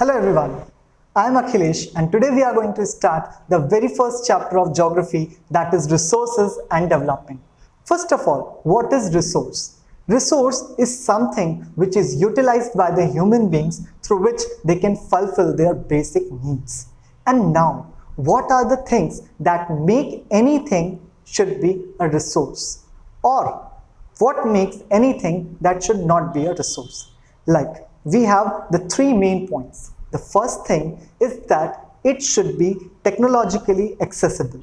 Hello everyone, I am Akhilesh and today we are going to start the very first chapter of geography, that is resources and development. First of all, what is resource? Resource is something which is utilized by the human beings through which they can fulfill their basic needs. And now, what are the things that make anything should be a resource? Or what makes anything that should not be a resource? Like, we have the three main points. The first thing is that it should be technologically accessible.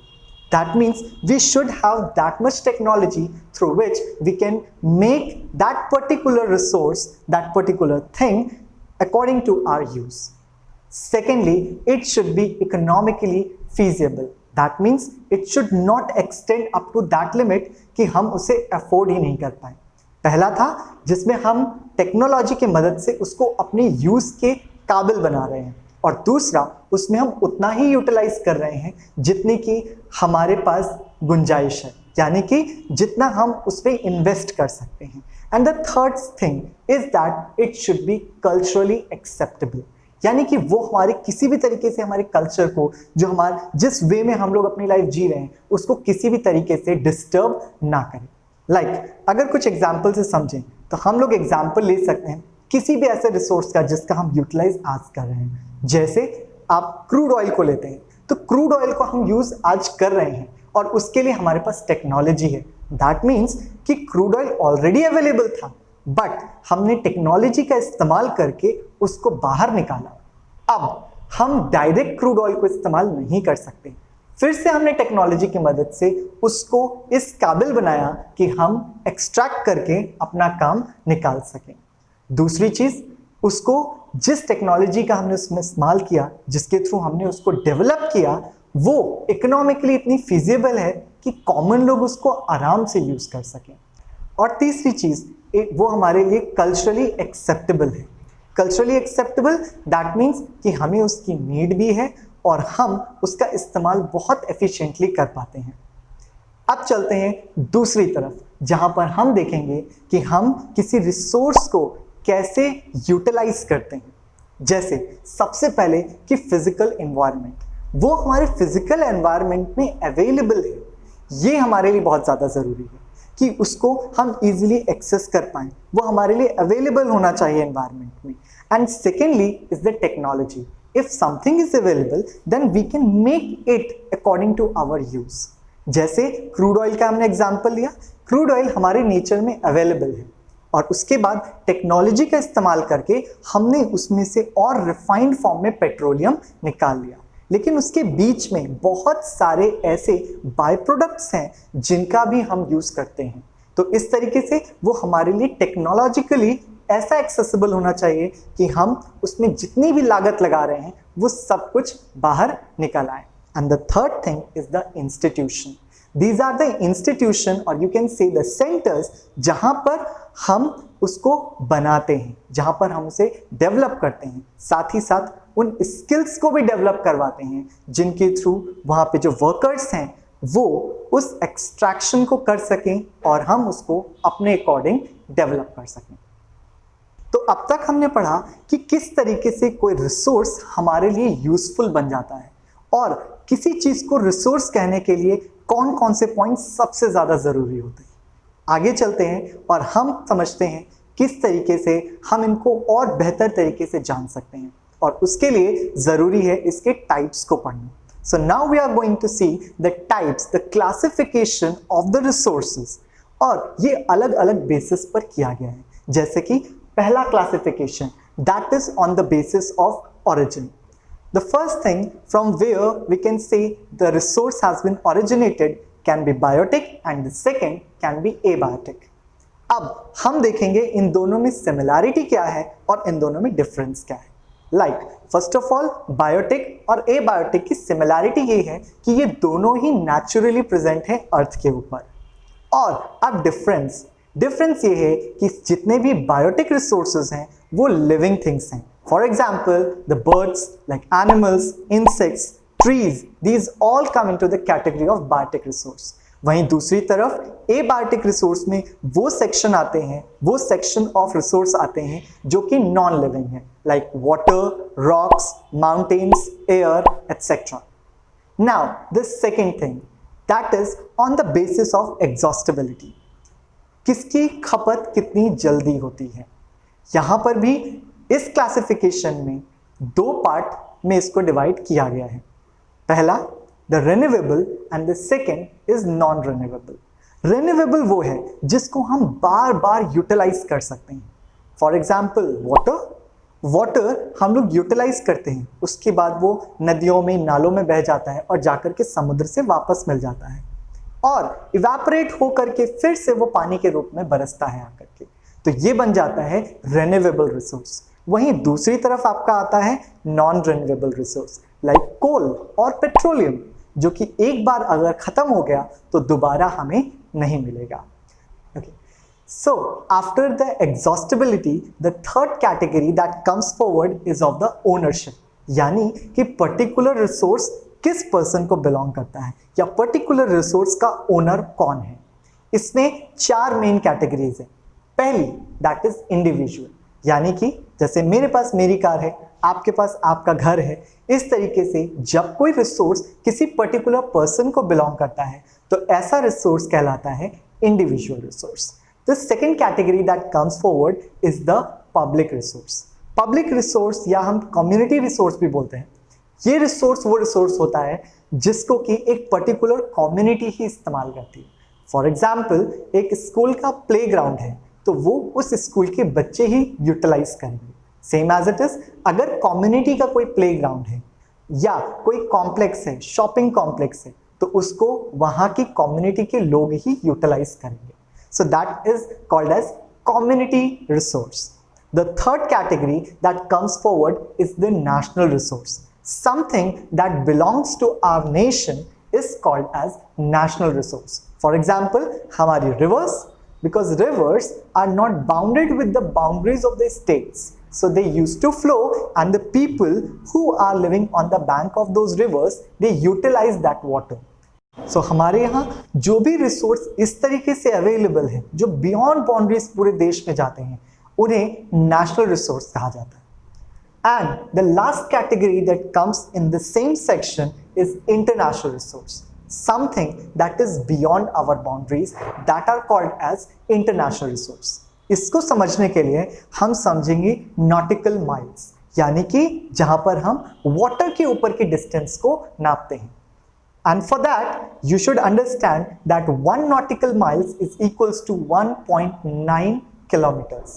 That means we should have that much technology through which we can make that particular resource, that particular thing according to our use. Secondly, it should be economically feasible. That means it should not extend up to that limit कि हम उसे afford ही नहीं कर पाए. पहला था जिसमें हम टेक्नोलॉजी की मदद से उसको अपने यूज के काबिल बना रहे हैं, और दूसरा उसमें हम उतना ही यूटिलाइज कर रहे हैं जितनी की हमारे पास गुंजाइश है, यानी कि जितना हम उस पर इन्वेस्ट कर सकते हैं. And the third thing is that it should be culturally acceptable, यानी कि वो हमारे किसी भी तरीके से हमारे कल्चर को, जो हमारे जिस वे में हम लोग अपनी लाइफ जी रहे हैं, उसको किसी भी तरीके से डिस्टर्ब ना करें. अगर कुछ एग्जाम्पल से समझें तो हम लोग एग्जाम्पल ले सकते हैं किसी भी ऐसे रिसोर्स का जिसका हम यूटिलाइज आज कर रहे हैं. जैसे आप क्रूड ऑयल को लेते हैं, तो क्रूड ऑयल को हम यूज आज कर रहे हैं और उसके लिए हमारे पास टेक्नोलॉजी है. दैट मीन्स कि क्रूड ऑयल ऑलरेडी अवेलेबल था, बट हमने टेक्नोलॉजी का इस्तेमाल करके उसको बाहर निकाला. अब हम डायरेक्ट क्रूड ऑयल को इस्तेमाल नहीं कर सकते, फिर से हमने टेक्नोलॉजी की मदद से उसको इस काबिल बनाया कि हम एक्सट्रैक्ट करके अपना काम निकाल सकें. दूसरी चीज, उसको जिस टेक्नोलॉजी का हमने उसमें इस्तेमाल किया, जिसके थ्रू हमने उसको डेवलप किया, वो इकोनॉमिकली इतनी फिजिबल है कि कॉमन लोग उसको आराम से यूज कर सकें. और तीसरी चीज, वो हमारे लिए कल्चरली एक्सेप्टेबल है. कल्चरली एक्सेप्टेबल दैट मीन्स कि हमें उसकी नीड भी है और हम उसका इस्तेमाल बहुत एफिशिएंटली कर पाते हैं. अब चलते हैं दूसरी तरफ, जहां पर हम देखेंगे कि हम किसी रिसोर्स को कैसे यूटिलाइज करते हैं. जैसे सबसे पहले कि फिजिकल एनवायरनमेंट, वो हमारे फिजिकल एनवायरनमेंट में अवेलेबल है. ये हमारे लिए बहुत ज़्यादा ज़रूरी है कि उसको हम इजीली एक्सेस कर पाएं. वो हमारे लिए अवेलेबल होना चाहिए एनवायरनमेंट में. And secondly is the technology. If something is available, then we can make it according to our use. जैसे क्रूड ऑयल का हमने एग्जाम्पल लिया, क्रूड ऑयल हमारे नेचर में अवेलेबल है और उसके बाद टेक्नोलॉजी का इस्तेमाल करके हमने उसमें से और रिफाइंड फॉर्म में पेट्रोलियम निकाल लिया. लेकिन उसके बीच में बहुत सारे ऐसे बाय प्रोडक्ट्स हैं जिनका भी हम यूज करते हैं. तो इस तरीके से वो हमारे लिए टेक्नोलॉजिकली ऐसा एक्सेसिबल होना चाहिए कि हम उसमें जितनी भी लागत लगा रहे हैं वो सब कुछ बाहर निकल आए. And the third thing is the institution. These are the institution और you can say the centres जहां पर हम उसको बनाते हैं, जहां पर हम उसे डेवलप करते हैं, साथ ही साथ उन स्किल्स को भी डेवलप करवाते हैं जिनके थ्रू वहां पे जो वर्कर्स हैं वो उस एक्सट्रैक्शन को कर सकें और हम उसको अपने अकॉर्डिंग डेवलप कर सकें. तो अब तक हमने पढ़ा कि किस तरीके से कोई रिसोर्स हमारे लिए यूजफुल बन जाता है और किसी चीज को रिसोर्स कहने के लिए कौन कौन से पॉइंट्स सबसे ज्यादा जरूरी होते हैं. आगे चलते हैं और हम समझते हैं किस तरीके से हम इनको और बेहतर तरीके से जान सकते हैं, और उसके लिए जरूरी है इसके टाइप्स को पढ़ना. So now we are going to see the types, the classification of the resources, और ये अलग अलग बेसिस पर किया गया है. जैसे कि पहला classification, that is on the basis of origin. The first thing from where we can say the resource has been originated can be biotic and the second can be abiotic. अब हम देखेंगे इन दोनों में सिमिलैरिटी क्या है और इन दोनों में डिफरेंस क्या है. Like first of all, biotic और एबायोटिक की सिमिलैरिटी ये है कि ये दोनों ही नेचुरली प्रेजेंट है अर्थ के ऊपर. और अब डिफरेंस ये है कि जितने भी बायोटिक रिसोर्सेज हैं वो लिविंग थिंग्स हैं. For example the birds, like animals, insects, trees, these all come into the category of biotic resource. वहीं दूसरी तरफ एबायोटिक रिसोर्स में वो सेक्शन आते हैं, वो सेक्शन ऑफ रिसोर्स आते हैं जो कि नॉन लिविंग है, like water, rocks, mountains, air etcetera. Now the second thing that is on the basis of exhaustibility. किसकी खपत कितनी जल्दी होती है. यहां पर भी इस क्लासिफिकेशन में दो पार्ट में इसको डिवाइड किया गया है. पहला the renewable and the second is non renewable. Renewable वो है जिसको हम बार बार यूटिलाइज कर सकते हैं. फॉर एग्जाम्पल वाटर हम लोग यूटिलाइज करते हैं, उसके बाद वो नदियों में, नालों में बह जाता है और जाकर के समुद्र से वापस मिल जाता है और इवेपोरेट होकर के फिर से वो पानी के रूप में बरसता है आकर के. तो ये बन जाता है रिन्यूएबल रिसोर्स. वहीं दूसरी तरफ आपका आता है नॉन रिन्यूएबल रिसोर्स लाइक कोल और पेट्रोलियम, जो कि एक बार अगर खत्म हो गया तो दोबारा हमें नहीं मिलेगा. Okay. So after the exhaustibility, the third category that comes forward is of the ownership. यानी कि पर्टिकुलर रिसोर्स किस पर्सन को बिलोंग करता है या पर्टिकुलर रिसोर्स का ओनर कौन है. इसमें चार मेन कैटेगरीज है. पहली दैट इज इंडिविजुअल, यानी कि जैसे मेरे पास मेरी कार है, आपके पास आपका घर है. इस तरीके से जब कोई रिसोर्स किसी पर्टिकुलर पर्सन को बिलोंग करता है तो ऐसा रिसोर्स कहलाता है individual resource. The second category that comes forward is the public resource. Public resource या हम community resource भी बोलते हैं. ये रिसोर्स वो रिसोर्स होता है जिसको कि एक पर्टिकुलर कम्युनिटी ही इस्तेमाल करती है. फॉर एग्जाम्पल एक स्कूल का प्ले ग्राउंड है तो वो उस स्कूल के बच्चे ही यूटिलाइज करेंगे. सेम एज इट इज, अगर कम्युनिटी का कोई प्ले ग्राउंड है या कोई कॉम्प्लेक्स है, शॉपिंग कॉम्प्लेक्स है, तो उसको वहाँ की कम्युनिटी के लोग ही यूटिलाइज करेंगे. So that is called as community resource. The third category that comes forward is the national resource. Something that belongs to our nation is called as national resource. For example, हमारी rivers, because rivers are not bounded with the boundaries of the states. So they used to flow and the people who are living on the bank of those rivers, they utilize that water. So हमारे यहाँ जो भी resource इस तरीके से available है जो beyond boundaries पूरे देश में जाते हैं, उन्हें नेशनल रिसोर्स कहा जाता है. And the last category that comes in the same section is international resource. Something that is beyond our boundaries that are called as international resource. इसको समझने के लिए हम समझेंगे नॉटिकल माइल्स, यानी कि जहां पर हम वाटर के ऊपर की डिस्टेंस को नापते हैं. And for that, you should understand that 1 nautical miles is equals to 1.9 kilometers.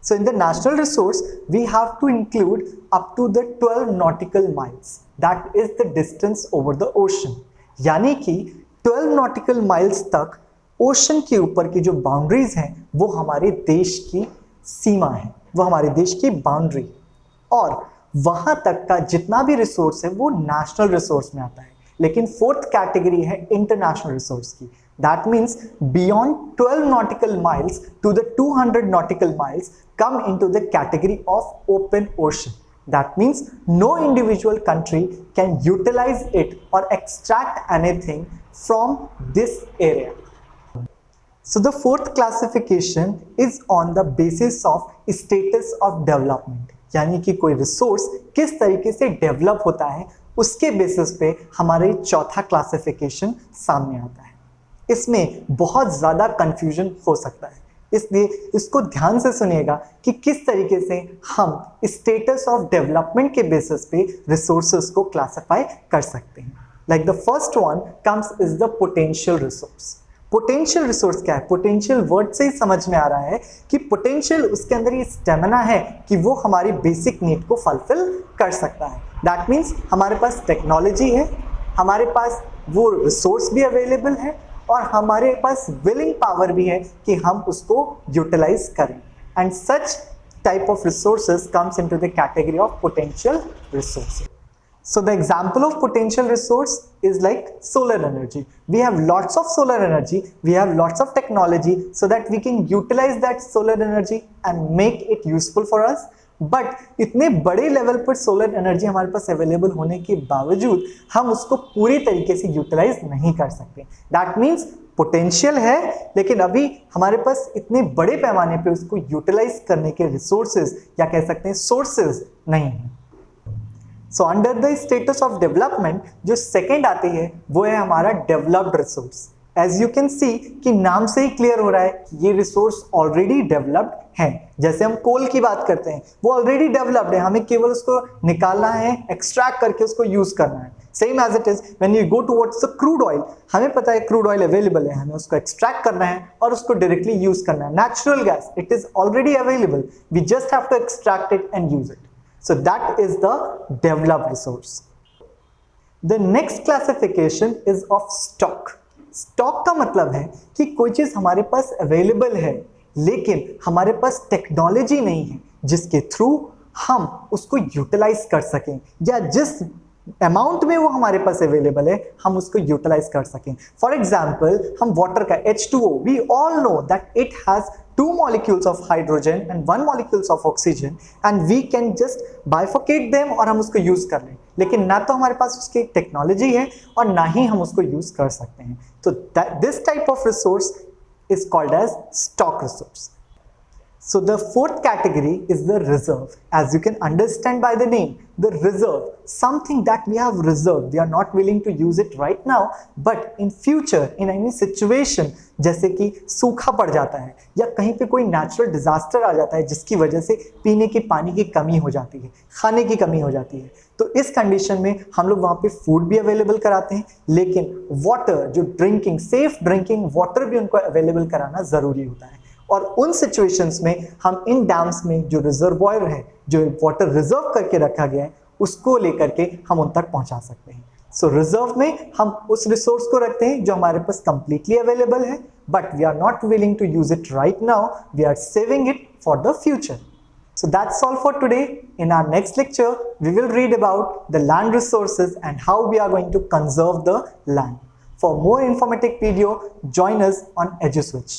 So in the national resource, we have to include up to the 12 nautical miles. That is the distance over the ocean. यानी कि 12 nautical miles तक ocean के ऊपर की जो boundaries हैं वो हमारे देश की सीमा है, वो हमारे देश की बाउंड्री. और वहां तक का जितना भी रिसोर्स है वो नेशनल रिसोर्स में आता है. लेकिन फोर्थ कैटेगरी है इंटरनेशनल रिसोर्स की. That means beyond 12 nautical miles to the 200 nautical miles come into the category of open ocean. That means no individual country can utilise it और extract anything from this area. So the fourth classification is on the basis of status of development. यानी कि कोई resource किस तरीके से develop होता है उसके बेसिस पे हमारे चौथा क्लासिफिकेशन सामने आता है. इसमें बहुत ज़्यादा कंफ्यूजन हो सकता है, इसलिए इसको ध्यान से सुनिएगा कि किस तरीके से हम स्टेटस ऑफ डेवलपमेंट के बेसिस पे रिसोर्सेज को क्लासिफाई कर सकते हैं. Like the first one comes is the potential resource. Potential resource क्या है? पोटेंशियल वर्ड से ही समझ में आ रहा है कि पोटेंशियल उसके अंदर ये स्टेमिना है कि वो हमारी बेसिक नीड को फुलफिल कर सकता है. दैट मीन्स हमारे पास टेक्नोलॉजी है, हमारे पास वो रिसोर्स भी अवेलेबल है और हमारे पास विलिंग पावर भी है कि हम उसको यूटिलाइज करें. And such type of resources comes into the category of potential resources. So the example of potential resource is like solar energy. We have lots of solar energy, we have lots of technology so that we can utilize that solar energy and make it useful for us. But इतने बड़े level पर solar energy हमारे पास available होने के बावजूद हम उसको पूरी तरीके से यूटिलाइज नहीं कर सकते। दैट मीन्स पोटेंशियल है, लेकिन अभी हमारे पास इतने बड़े पैमाने पे उसको यूटिलाइज करने के रिसोर्सेज या कह सकते हैं सोर्सेज नहीं है। So under the status of development जो सेकेंड आती है वो है हमारा developed resource. As you can see कि नाम से ही क्लियर हो रहा है ये रिसोर्स ऑलरेडी डेवलप्ड है। जैसे हम कोल की बात करते हैं वो ऑलरेडी डेवलप्ड है, हमें केवल उसको निकालना है, एक्सट्रैक्ट करके उसको यूज करना है। Same as it is when you go towards the crude oil, हमें पता है क्रूड ऑयल अवेलेबल है, हमें उसको एक्सट्रैक्ट करना है और उसको डायरेक्टली यूज करना है। Natural gas it is already available, we just have to extract it and use it. So that is the developed resource. The next classification is of stock. Stock का मतलब है कि कोई चीज हमारे पास अवेलेबल है लेकिन हमारे पास टेक्नोलॉजी नहीं है जिसके थ्रू हम उसको यूटिलाइज कर सकें, या जिस अमाउंट में वो हमारे पास अवेलेबल है हम उसको यूटिलाइज कर सकें। फॉर एग्जाम्पल हम वाटर का H2O, we all know that it has 2 molecules of hydrogen and 1 molecules of oxygen and we can just bifurcate them और हम उसको यूज कर लें, लेकिन ना तो हमारे पास उसकी टेक्नोलॉजी है और ना ही हम उसको यूज कर सकते हैं। तो this type of resource is called as stock resource. So the fourth category is the reserve. As you can understand by the name, the reserve, something that we have reserved. We are not willing to use it right now, but in future, in any situation, जैसे कि सूखा पड़ जाता है या कहीं पे कोई नेचुरल डिजास्टर आ जाता है जिसकी वजह से पीने के पानी की कमी हो जाती है, खाने की कमी हो जाती है, तो इस कंडीशन में हम लोग वहाँ पे फूड भी अवेलेबल कराते हैं, लेकिन वाटर, जो ड्रिंकिंग, सेफ ड्रिंकिंग वाटर भी उनको अवेलेबल कराना ज़रूरी होता है। और उन सिचुएशंस में हम इन डैम्स में जो रिजर्वॉयर है, जो वाटर रिजर्व करके रखा गया है, उसको लेकर के हम उन तक पहुंचा सकते हैं। सो रिजर्व में हम उस रिसोर्स को रखते हैं जो हमारे पास कंप्लीटली अवेलेबल है, but we are not willing to use it right now, we are saving it for the future. So that's all for today. In our next lecture, we will read about the land resources and how we are going to conserve the land. For more informative video, join us on EduSwitch.